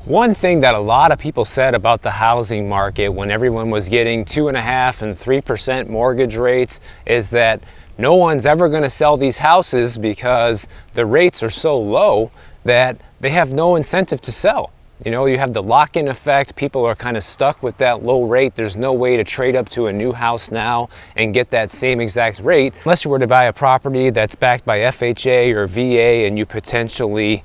One thing that a lot of people said about the housing market when everyone was getting 2.5% and 3% mortgage rates is that no one's ever going to sell these houses because the rates are so low that they have no incentive to sell. You know, you have the lock-in effect. People are kind of stuck with that low rate. There's no way to trade up to a new house now and get that same exact rate unless you were to buy a property that's backed by FHA or VA and you potentially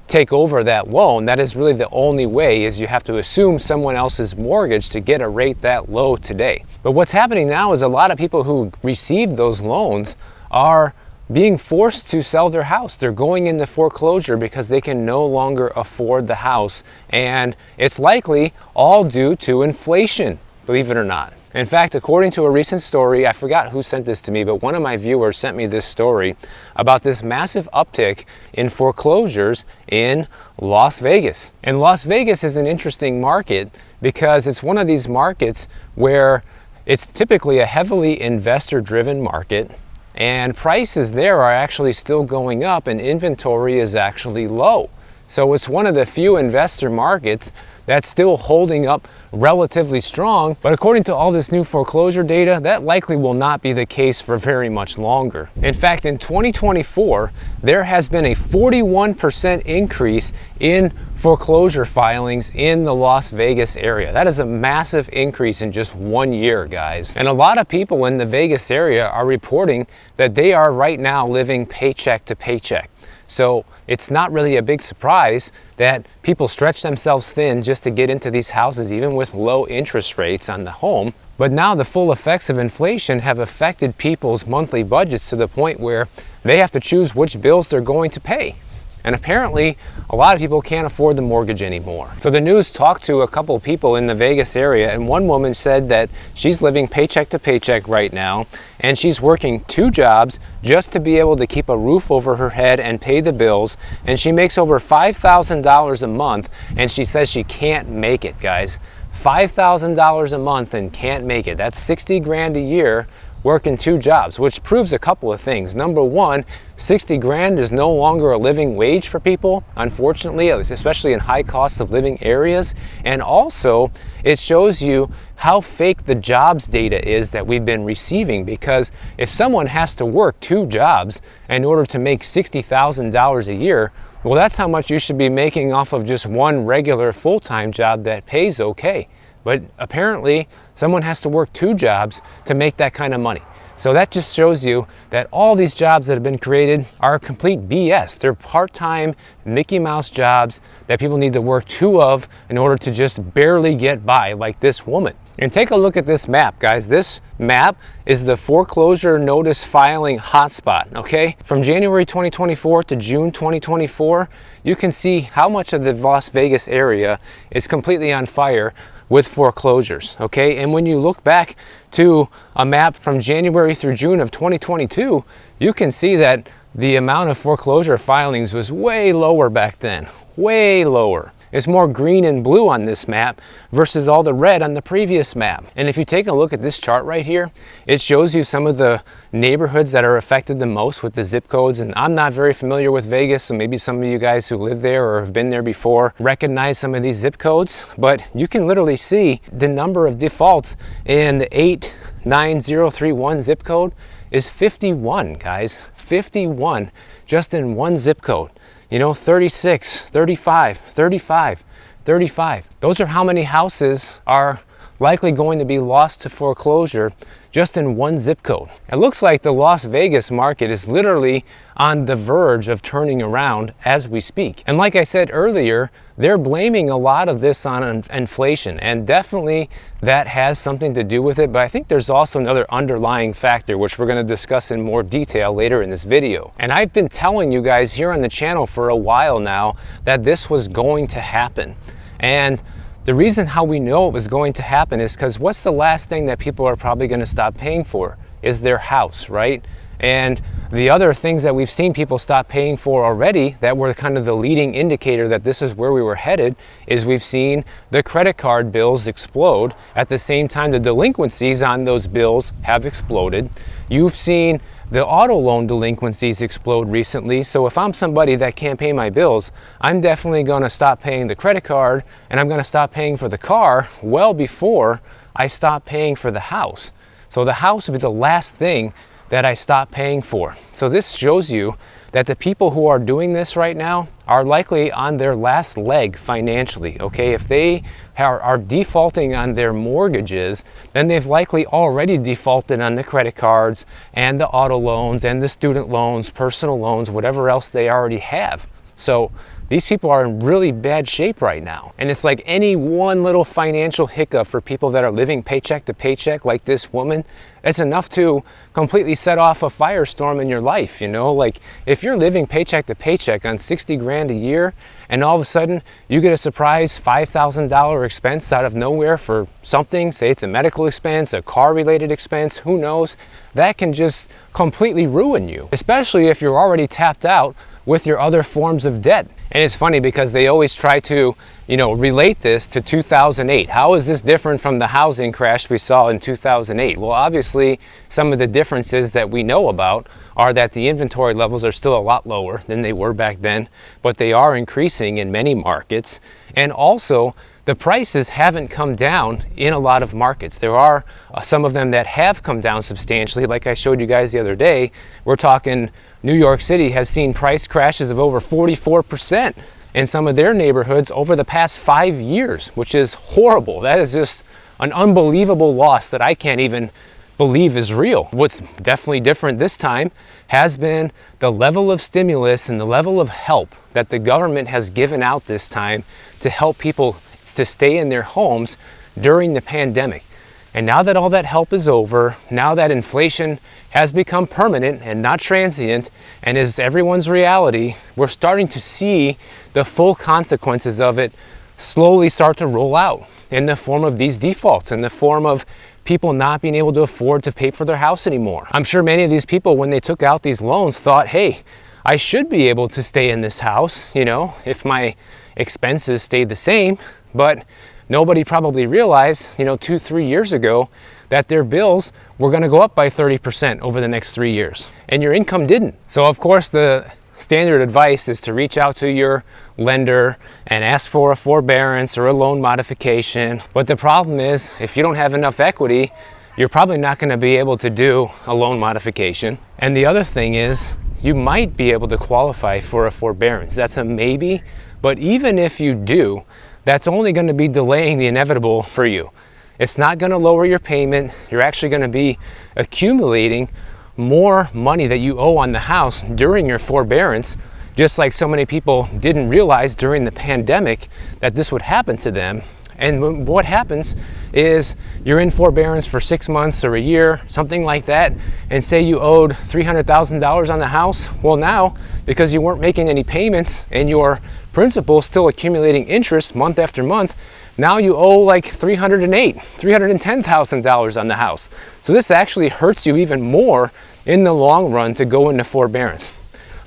take over that loan. That is really the only way, is you have to assume someone else's mortgage to get a rate that low today. But what's happening now is a lot of people who received those loans are being forced to sell their house. They're going into foreclosure because they can no longer afford the house, and it's likely all due to inflation, believe it or not. In fact, according to a recent story, I forgot who sent this to me, but one of my viewers sent me this story about this massive uptick in foreclosures in Las Vegas. And Las Vegas is an interesting market because it's one of these markets where it's typically a heavily investor-driven market, and prices there are actually still going up and inventory is actually low. So it's one of the few investor markets that's still holding up relatively strong. But according to all this new foreclosure data, that likely will not be the case for very much longer. In fact, in 2024, there has been a 41% increase in foreclosure filings in the Las Vegas area. That is a massive increase in just 1 year, guys. And a lot of people in the Vegas area are reporting that they are right now living paycheck to paycheck. So it's not really a big surprise that people stretch themselves thin just to get into these houses, even with low interest rates on the home. But now the full effects of inflation have affected people's monthly budgets to the point where they have to choose which bills they're going to pay. And apparently, a lot of people can't afford the mortgage anymore. So the news talked to a couple of people in the Vegas area, and one woman said that she's living paycheck to paycheck right now, and she's working 2 jobs just to be able to keep a roof over her head and pay the bills, and she makes over $5,000 a month, and she says she can't make it, guys. $5,000 a month and can't make it. That's 60 grand a year working 2 jobs, which proves a couple of things. Number one, 60 grand is no longer a living wage for people, unfortunately, especially in high cost of living areas. And also, it shows you how fake the jobs data is that we've been receiving, because if someone has to work 2 jobs in order to make $60,000 a year, well, that's how much you should be making off of just one regular full-time job that pays okay. But apparently, someone has to work 2 jobs to make that kind of money. So that just shows you that all these jobs that have been created are complete BS. They're part-time Mickey Mouse jobs that people need to work 2 of in order to just barely get by, like this woman. And take a look at this map, guys. This map is the foreclosure notice filing hotspot, okay? From January 2024 to June 2024, you can see how much of the Las Vegas area is completely on fire with foreclosures, okay? And when you look back to a map from January through June of 2022, you can see that the amount of foreclosure filings was way lower back then, way lower. It's more green and blue on this map versus all the red on the previous map. And if you take a look at this chart right here, it shows you some of the neighborhoods that are affected the most with the zip codes. And I'm not very familiar with Vegas, so maybe some of you guys who live there or have been there before recognize some of these zip codes. But you can literally see the number of defaults in the 89031 zip code is 51, guys. 51 just in one zip code. You know, 36, 35, 35, 35. Those are how many houses are likely going to be lost to foreclosure just in one zip code. It looks like the Las Vegas market is literally on the verge of turning around as we speak. And like I said earlier, they're blaming a lot of this on inflation, and definitely that has something to do with it, but I think there's also another underlying factor which we're going to discuss in more detail later in this video. And I've been telling you guys here on the channel for a while now that this was going to happen. And the reason how we know it was going to happen is because what's the last thing that people are probably going to stop paying for? Is their house, right? And the other things that we've seen people stop paying for already that were kind of the leading indicator that this is where we were headed is we've seen the credit card bills explode. At the same time, the delinquencies on those bills have exploded. You've seen The auto loan delinquencies explode recently, so if I'm somebody that can't pay my bills, I'm definitely going to stop paying the credit card, and I'm going to stop paying for the car well before I stop paying for the house. So the house would be the last thing that I stop paying for. So this shows you that the people who are doing this right now are likely on their last leg financially, okay? If they are defaulting on their mortgages, then they've likely already defaulted on the credit cards and the auto loans and the student loans, personal loans, whatever else they already have. So these people are in really bad shape right now. And it's like any one little financial hiccup for people that are living paycheck to paycheck like this woman, it's enough to completely set off a firestorm in your life, you know? Like if you're living paycheck to paycheck on 60 grand a year and all of a sudden you get a surprise $5,000 expense out of nowhere for something, say it's a medical expense, a car related expense, who knows, that can just completely ruin you, especially if you're already tapped out with your other forms of debt. And it's funny because they always try to, relate this to 2008. How is this different from the housing crash we saw in 2008? Well, obviously, some of the differences that we know about are that the inventory levels are still a lot lower than they were back then, but they are increasing in many markets. And also, the prices haven't come down in a lot of markets. There are some of them that have come down substantially. Like I showed you guys the other day, we're talking New York City has seen price crashes of over 44% in some of their neighborhoods over the past 5 years, which is horrible. That is just an unbelievable loss that I can't even believe is real. What's definitely different this time has been the level of stimulus and the level of help that the government has given out this time to help people to stay in their homes during the pandemic. And now that all that help is over, now that inflation has become permanent and not transient and is everyone's reality, we're starting to see the full consequences of it slowly start to roll out in the form of these defaults, in the form of people not being able to afford to pay for their house anymore. I'm sure many of these people, when they took out these loans, thought, hey, I should be able to stay in this house, if my expenses stayed the same. But nobody probably realized, 2-3 years ago, that their bills were going to go up by 30% over the next 3 years, and your income didn't. So of course the standard advice is to reach out to your lender and ask for a forbearance or a loan modification. But the problem is, if you don't have enough equity, you're probably not going to be able to do a loan modification. And the other thing is, you might be able to qualify for a forbearance. That's a maybe, but even if you do, that's only going to be delaying the inevitable for you. It's not going to lower your payment. You're actually going to be accumulating more money that you owe on the house during your forbearance, just like so many people didn't realize during the pandemic that this would happen to them. And what happens is you're in forbearance for 6 months or a year, something like that, and say you owed $300,000 on the house. Well, now, because you weren't making any payments and your principal still accumulating interest month after month, now you owe like $310,000 on the house. So this actually hurts you even more in the long run to go into forbearance.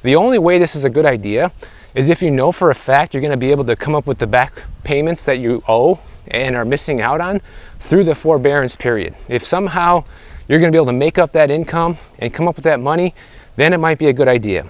The only way this is a good idea is if you know for a fact you're going to be able to come up with the back payments that you owe and are missing out on through the forbearance period. If somehow you're going to be able to make up that income and come up with that money, then it might be a good idea.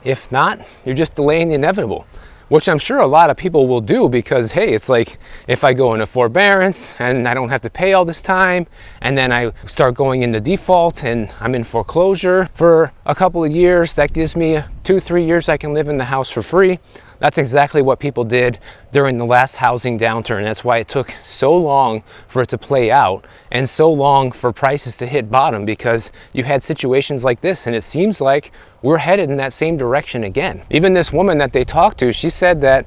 If not, you're just delaying the inevitable, which I'm sure a lot of people will do because, hey, it's like if I go into forbearance and I don't have to pay all this time, and then I start going into default and I'm in foreclosure for a couple of years, that gives me 2-3 years I can live in the house for free. That's exactly what people did during the last housing downturn. That's why it took so long for it to play out and so long for prices to hit bottom, because you had situations like this, and it seems like we're headed in that same direction again. Even this woman that they talked to, she said that,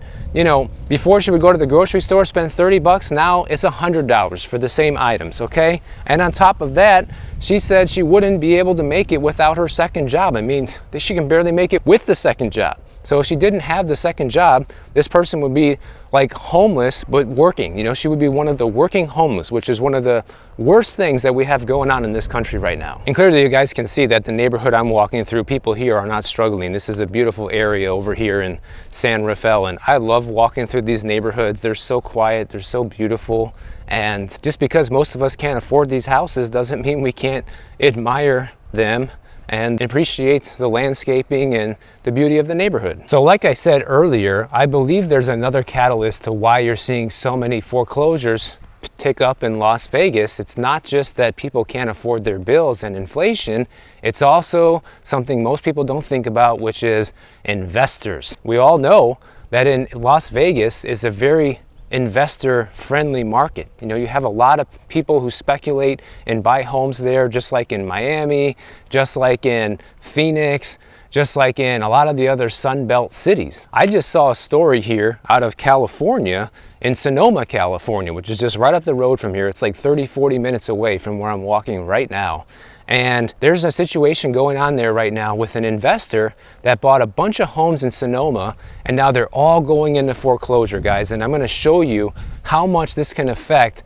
before she would go to the grocery store, spend $30, now it's $100 for the same items, okay? And on top of that, she said she wouldn't be able to make it without her second job. I mean, she can barely make it with the second job. So if she didn't have the second job, this person would be like homeless but working. She would be one of the working homeless, which is one of the worst things that we have going on in this country right now. And clearly you guys can see that the neighborhood I'm walking through, people here are not struggling. This is a beautiful area over here in San Rafael, and I love walking through these neighborhoods. They're so quiet, they're so beautiful, and just because most of us can't afford these houses doesn't mean we can't admire them and appreciate the landscaping and the beauty of the neighborhood. So like I said earlier, I believe there's another catalyst to why you're seeing so many foreclosures tick up in Las Vegas. It's not just that people can't afford their bills and inflation, it's also something most people don't think about, which is investors. We all know that in Las Vegas is a very investor-friendly market. You know, you have a lot of people who speculate and buy homes there, just like in Miami, just like in Phoenix, just like in a lot of the other Sun Belt cities. I just saw a story here out of California, in Sonoma, California, which is just right up the road from here. It's like 30-40 minutes away from where I'm walking right now. And there's a situation going on there right now with an investor that bought a bunch of homes in Sonoma, and now they're all going into foreclosure, guys. And I'm going to show you how much this can affect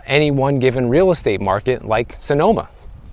any one given real estate market like Sonoma.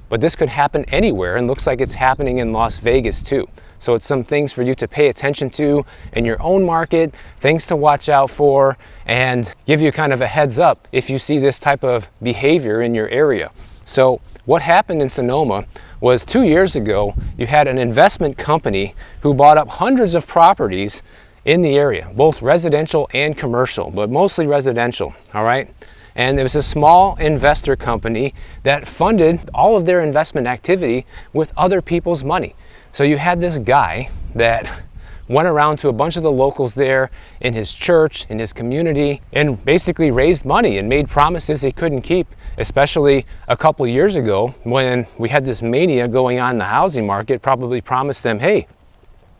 But this could happen anywhere, and looks like it's happening in Las Vegas too. So it's some things for you to pay attention to in your own market, things to watch out for, and give you kind of a heads up if you see this type of behavior in your area. So what happened in Sonoma was 2 years ago, you had an investment company who bought up hundreds of properties in the area, both residential and commercial, but mostly residential, all right? And there was a small investor company that funded all of their investment activity with other people's money. So you had this guy that went around to a bunch of the locals there in his church, in his community, and basically raised money and made promises he couldn't keep, especially a couple years ago when we had this mania going on in the housing market. Probably promised them, hey,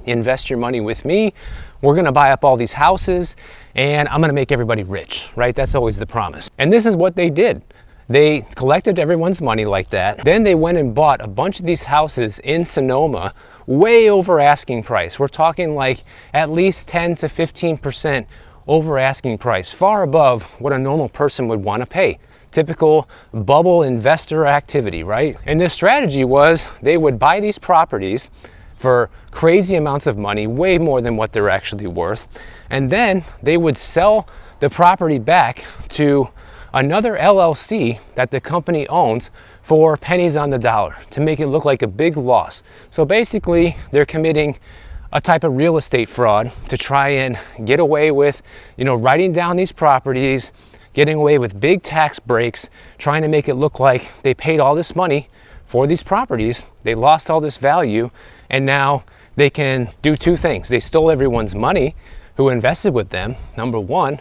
invest your money with me, we're gonna buy up all these houses, and I'm gonna make everybody rich, right? That's always the promise. And this is what they did. They collected everyone's money like that. Then they went and bought a bunch of these houses in Sonoma way over asking price. We're talking like at least 10 to 15% over asking price, far above what a normal person would want to pay. Typical bubble investor activity, right? And this strategy was they would buy these properties for crazy amounts of money, way more than what they're actually worth. And then they would sell the property back to another LLC that the company owns for pennies on the dollar to make it look like a big loss. So basically, they're committing a type of real estate fraud to try and get away with, you know, writing down these properties, getting away with big tax breaks, trying to make it look like they paid all this money for these properties, they lost all this value, and now they can do two things. They stole everyone's money who invested with them, number one,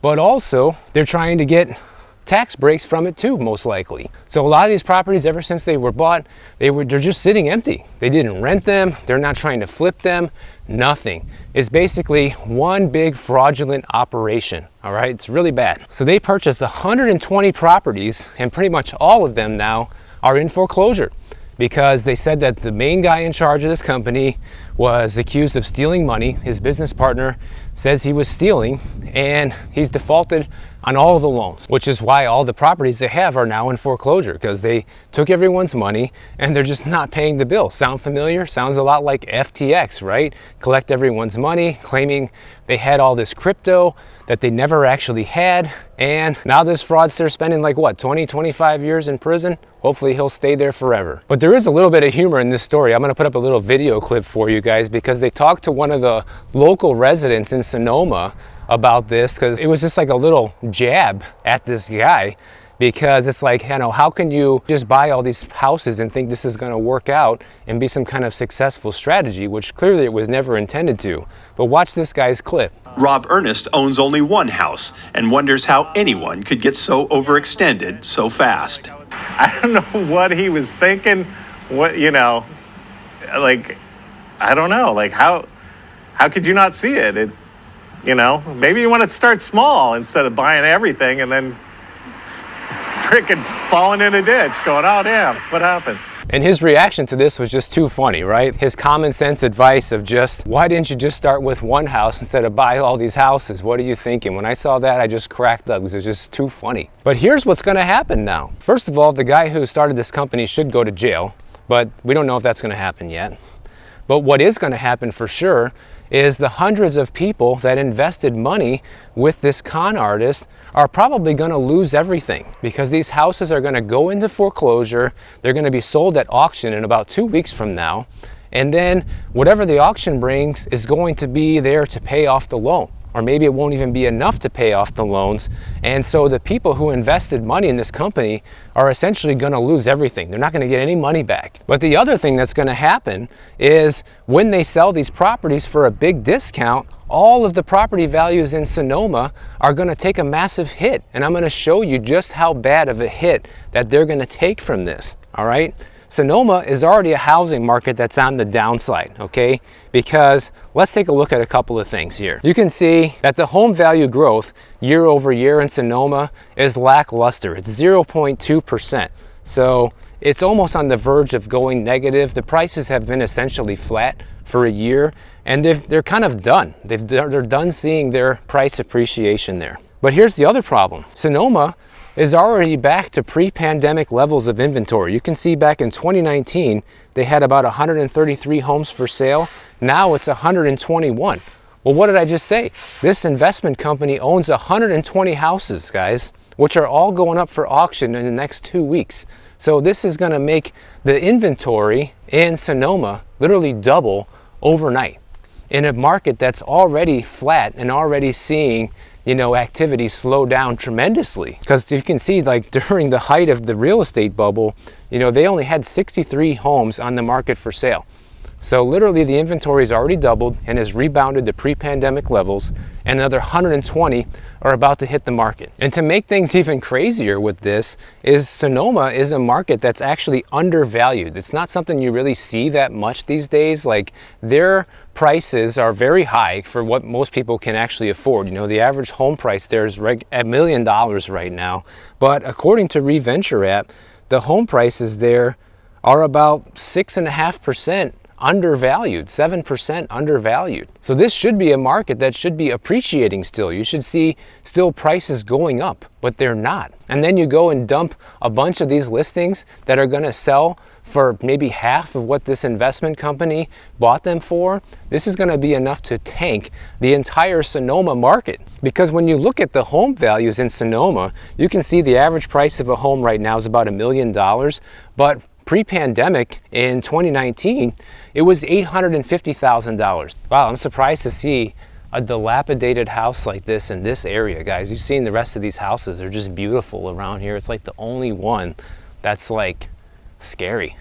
but also they're trying to get tax breaks from it too, most likely. So a lot of these properties, ever since they were bought, they're just sitting empty. They didn't rent them, they're not trying to flip them, nothing. It's basically one big fraudulent operation, all right? It's really bad. So they purchased 120 properties, and pretty much all of them now are in foreclosure because they said that the main guy in charge of this company was accused of stealing money. His business partner says he was stealing, and he's defaulted on all of the loans, which is why all the properties they have are now in foreclosure, because they took everyone's money and they're just not paying the bill. Sound familiar? Sounds a lot like FTX, right? Collect everyone's money, claiming they had all this crypto that they never actually had, and now this fraudster spending like what, 20, 25 years in prison? Hopefully he'll stay there forever. But there is a little bit of humor in this story. I'm gonna put up a little video clip for you guys because they talked to one of the local residents in Sonoma about this, because it was just like a little jab at this guy, because it's like, you know, how can you just buy all these houses and think this is going to work out and be some kind of successful strategy, which clearly it was never intended to. But watch this guy's clip. Rob Ernest owns only one house and wonders how anyone could get so overextended so fast. I don't know what he was thinking, what, you know, like, I don't know, like how could you not see it? You know, maybe you want to start small instead of buying everything and then freaking falling in a ditch going, oh damn, what happened? And his reaction to this was just too funny, right? His common sense advice of just, why didn't you just start with one house instead of buy all these houses? What are you thinking? When I saw that, I just cracked up because it's just too funny. But here's what's going to happen now. First of all, the guy who started this company should go to jail, but we don't know if that's going to happen yet. But what is going to happen for sure is the hundreds of people that invested money with this con artist are probably going to lose everything, because these houses are going to go into foreclosure. They're going to be sold at auction in about 2 weeks from now. And then whatever the auction brings is going to be there to pay off the loan. Or maybe it won't even be enough to pay off the loans. And so the people who invested money in this company are essentially going to lose everything. They're not going to get any money back. But the other thing that's going to happen is when they sell these properties for a big discount, all of the property values in Sonoma are going to take a massive hit. And I'm going to show you just how bad of a hit that they're going to take from this. All right. Sonoma is already a housing market that's on the downside, okay? Because let's take a look at a couple of things here. You can see that the home value growth year over year in Sonoma is lackluster. It's 0.2%. So it's almost on the verge of going negative. The prices have been essentially flat for a year, and they're kind of done. They're done seeing their price appreciation there. But here's the other problem. Sonoma is already back to pre-pandemic levels of inventory. You can see back in 2019, they had about 133 homes for sale. Now it's 121. Well, what did I just say? This investment company owns 120 houses, guys, which are all going up for auction in the next 2 weeks. So this is gonna make the inventory in Sonoma literally double overnight in a market that's already flat and already seeing activity slow down tremendously. Because you can see, like, during the height of the real estate bubble, they only had 63 homes on the market for sale. So literally the inventory is already doubled and has rebounded to pre-pandemic levels, and another 120 are about to hit the market. And to make things even crazier with this is Sonoma is a market that's actually undervalued. It's not something you really see that much these days. Like, their prices are very high for what most people can actually afford. The average home price there is $1 million right now. But according to ReVenture app, the home prices there are about 6.5% undervalued, 7% undervalued. So this should be a market that should be appreciating still. You should see still prices going up, but they're not. And then you go and dump a bunch of these listings that are going to sell for maybe half of what this investment company bought them for. This is going to be enough to tank the entire Sonoma market. Because when you look at the home values in Sonoma, you can see the average price of a home right now is about $1 million, but pre-pandemic in 2019, it was $850,000. Wow, I'm surprised to see a dilapidated house like this in this area, guys. You've seen the rest of these houses. They're just beautiful around here. It's like the only one that's like scary.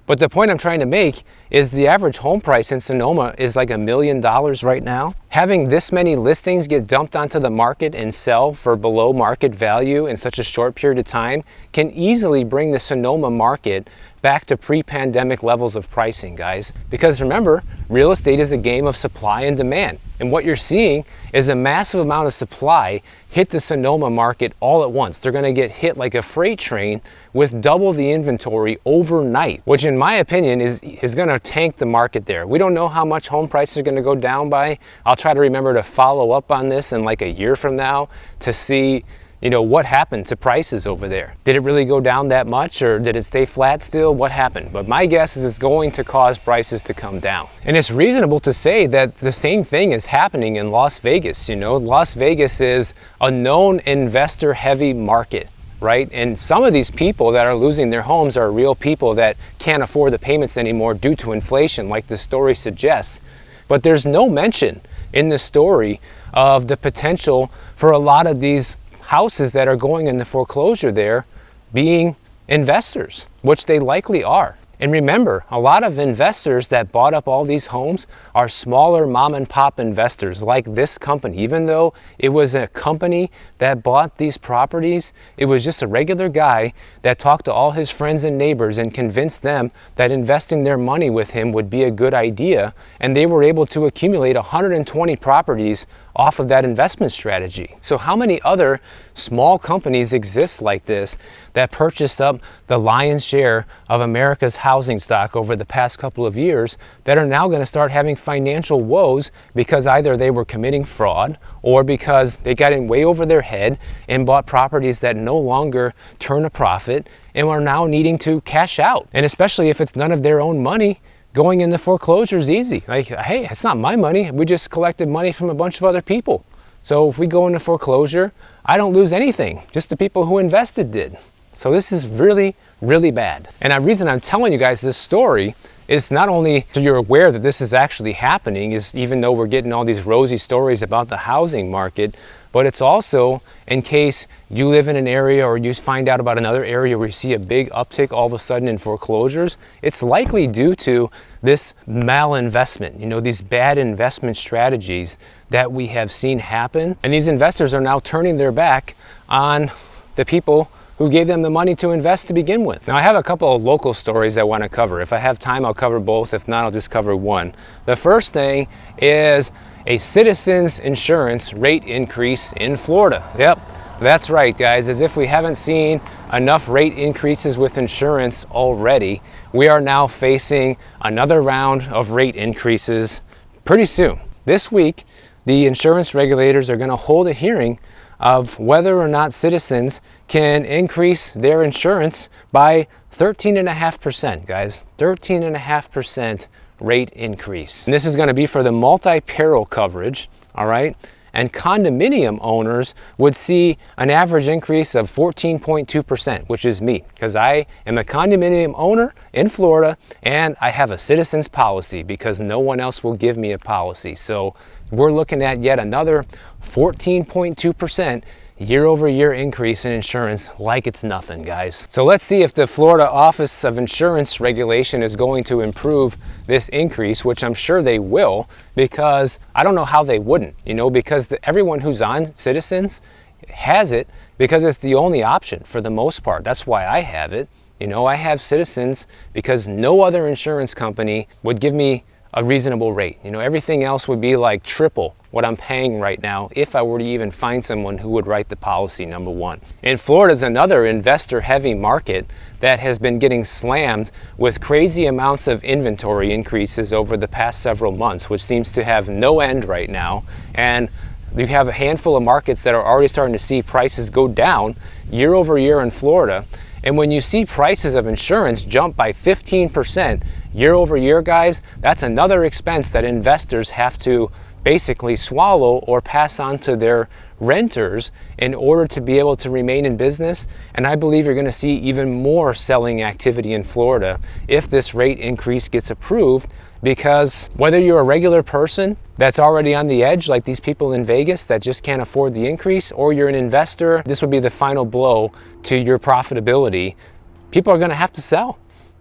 But the point I'm trying to make is the average home price in Sonoma is like $1 million right now. Having this many listings get dumped onto the market and sell for below market value in such a short period of time can easily bring the Sonoma market back to pre-pandemic levels of pricing, guys. Because remember, real estate is a game of supply and demand. And what you're seeing is a massive amount of supply hit the Sonoma market all at once. They're gonna get hit like a freight train with double the inventory overnight, which in my opinion is gonna tank the market there. We don't know how much home prices are gonna go down by. I'll try to remember to follow up on this in like a year from now to see what happened to prices over there. Did it really go down that much, or did it stay flat still? What happened? But my guess is it's going to cause prices to come down. And it's reasonable to say that the same thing is happening in Las Vegas. Las Vegas is a known investor heavy market, right? And some of these people that are losing their homes are real people that can't afford the payments anymore due to inflation, like the story suggests. But there's no mention in the story of the potential for a lot of these houses that are going into foreclosure there being investors, which they likely are. And remember, a lot of investors that bought up all these homes are smaller mom and pop investors like this company. Even though it was a company that bought these properties, it was just a regular guy that talked to all his friends and neighbors and convinced them that investing their money with him would be a good idea. And they were able to accumulate 120 properties off of that investment strategy. So how many other small companies exist like this that purchased up the lion's share of America's housing stock over the past couple of years that are now going to start having financial woes because either they were committing fraud or because they got in way over their head and bought properties that no longer turn a profit and are now needing to cash out? And especially if it's none of their own money, going into foreclosure is easy. Like, hey, it's not my money. We just collected money from a bunch of other people. So if we go into foreclosure, I don't lose anything. Just the people who invested did. So this is really, really bad. And the reason I'm telling you guys this story is not only so you're aware that this is actually happening, is even though we're getting all these rosy stories about the housing market, but it's also in case you live in an area or you find out about another area where you see a big uptick all of a sudden in foreclosures. It's likely due to this malinvestment, you know, these bad investment strategies that we have seen happen. And these investors are now turning their back on the people who gave them the money to invest to begin with. Now, I have a couple of local stories I want to cover. If I have time, I'll cover both. If not, I'll just cover one. The first thing is a Citizens Insurance rate increase in Florida. Yep, that's right, guys. As if we haven't seen enough rate increases with insurance already, we are now facing another round of rate increases pretty soon. This week, the insurance regulators are going to hold a hearing of whether or not Citizens can increase their insurance by 13.5%, guys. 13.5% rate increase. And this is going to be for the multi-peril coverage, all right? And condominium owners would see an average increase of 14.2%, which is me, because I am a condominium owner in Florida and I have a Citizens policy because no one else will give me a policy. So we're looking at yet another 14.2% year-over-year increase in insurance like it's nothing, guys. So let's see if the Florida Office of Insurance Regulation is going to improve this increase, which I'm sure they will, because I don't know how they wouldn't, you know, because everyone who's on Citizens has it because it's the only option for the most part. That's why I have it. You know, I have Citizens because no other insurance company would give me a reasonable rate. You know, everything else would be like triple what I'm paying right now if I were to even find someone who would write the policy, number one. And Florida is another investor-heavy market that has been getting slammed with crazy amounts of inventory increases over the past several months, which seems to have no end right now. And you have a handful of markets that are already starting to see prices go down year over year in Florida. And when you see prices of insurance jump by 15% year over year, guys, that's another expense that investors have to basically swallow or pass on to their renters in order to be able to remain in business. And I believe you're going to see even more selling activity in Florida if this rate increase gets approved, because whether you're a regular person that's already on the edge, like these people in Vegas that just can't afford the increase, or you're an investor, this would be the final blow to your profitability. People are going to have to sell.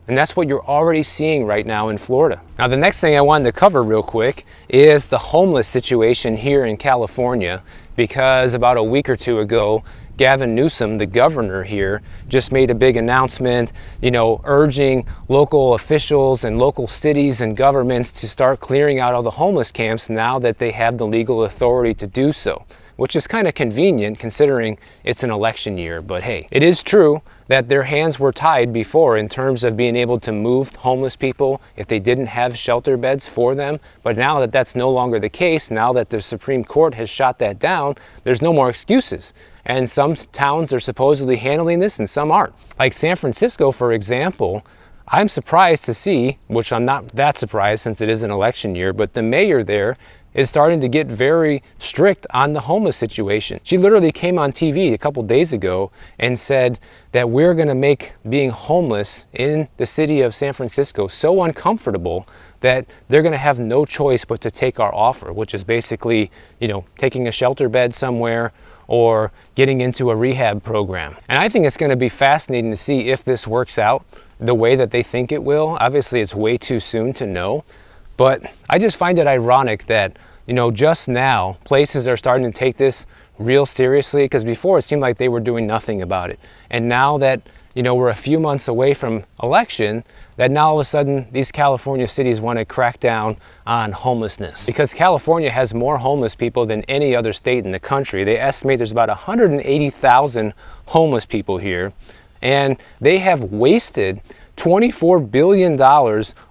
And that's what you're already seeing right now in Florida. Now, the next thing I wanted to cover real quick is the homeless situation here in California, because about a week or two ago, Gavin Newsom, the governor here, just made a big announcement, you know, urging local officials and local cities and governments to start clearing out all the homeless camps now that they have the legal authority to do so, which is kind of convenient considering it's an election year. But hey, it is true that their hands were tied before in terms of being able to move homeless people if they didn't have shelter beds for them. But now that that's no longer the case, now that the Supreme Court has shot that down, there's no more excuses. And some towns are supposedly handling this and some aren't. Like San Francisco, for example, I'm surprised to see, which I'm not that surprised since it is an election year, but the mayor there is starting to get very strict on the homeless situation. She literally came on TV a couple days ago and said that we're gonna make being homeless in the city of San Francisco so uncomfortable that they're gonna have no choice but to take our offer, which is basically, you know, taking a shelter bed somewhere or getting into a rehab program. And I think it's gonna be fascinating to see if this works out the way that they think it will. Obviously, it's way too soon to know. But I just find it ironic that, you know, just now places are starting to take this real seriously, because before it seemed like they were doing nothing about it. And now that, you know, we're a few months away from election, that now all of a sudden these California cities want to crack down on homelessness. Because California has more homeless people than any other state in the country. They estimate there's about 180,000 homeless people here. And they have wasted $24 billion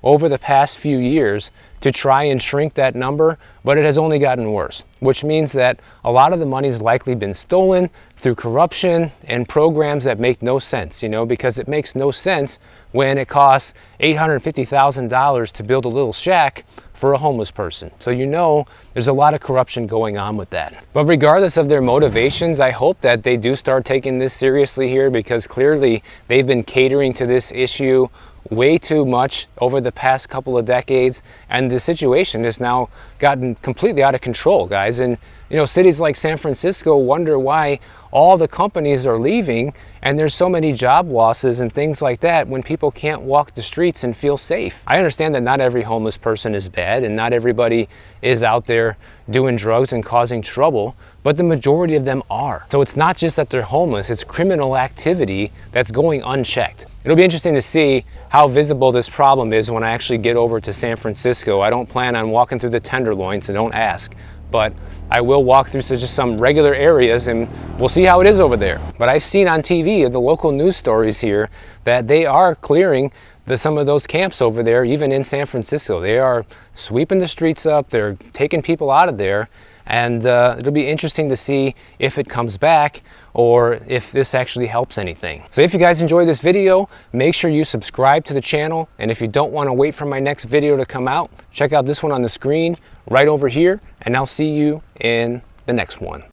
over the past few years to try and shrink that number, but it has only gotten worse, which means that a lot of the money's likely been stolen through corruption and programs that make no sense, you know, because it makes no sense when it costs $850,000 to build a little shack for a homeless person. So you know there's a lot of corruption going on with that. But regardless of their motivations, I hope that they do start taking this seriously here, because clearly they've been catering to this issue way too much over the past couple of decades, and the situation has now gotten completely out of control, guys. And you know, cities like San Francisco wonder why all the companies are leaving and there's so many job losses and things like that when people can't walk the streets and feel safe. I understand that not every homeless person is bad and not everybody is out there doing drugs and causing trouble, but the majority of them are. So it's not just that they're homeless, it's criminal activity that's going unchecked. It'll be interesting to see how visible this problem is when I actually get over to San Francisco. I don't plan on walking through the Tenderloin, so don't ask, but I will walk through just some regular areas and we'll see how it is over there. But I've seen on TV, the local news stories here, that they are clearing some of those camps over there, even in San Francisco. They are sweeping the streets up, they're taking people out of there, and it'll be interesting to see if it comes back or if this actually helps anything. So if you guys enjoyed this video, make sure you subscribe to the channel, and if you don't want to wait for my next video to come out, check out this one on the screen right over here, and I'll see you in the next one.